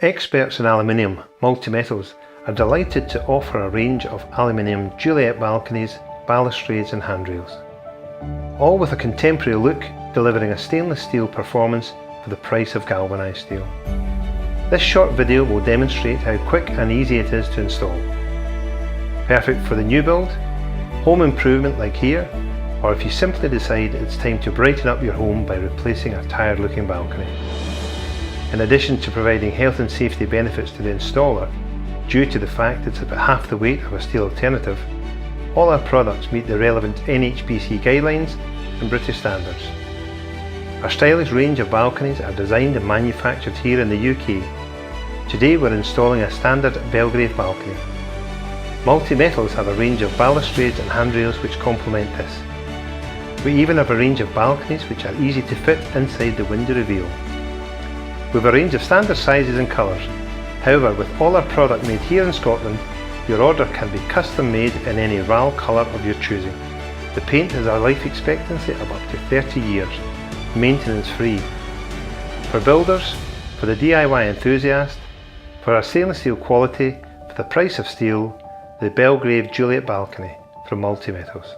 Experts in aluminium multi-metals are delighted to offer a range of Aluminium Juliet balconies, balustrades and handrails. All with a contemporary look, delivering a stainless steel performance for the price of galvanised steel. This short video will demonstrate how quick and easy it is to install. Perfect for the new build, home improvement like here, or if you simply decide it's time to brighten up your home by replacing a tired looking balcony. In addition to providing health and safety benefits to the installer, due to the fact it's about half the weight of a steel alternative, all our products meet the relevant NHBC guidelines and British standards. Our stylish range of balconies are designed and manufactured here in the UK. Today we're installing a standard Belgrave balcony. Multi-metals have a range of balustrades and handrails which complement this. We even have a range of balconies which are easy to fit inside the window reveal. We have a range of standard sizes and colours. However, with all our product made here in Scotland, your order can be custom made in any RAL colour of your choosing. The paint has a life expectancy of up to 30 years, maintenance free. For builders, for the DIY enthusiast, for our stainless steel quality, for the price of steel, the Belgrave Juliet balcony from Multi Metals.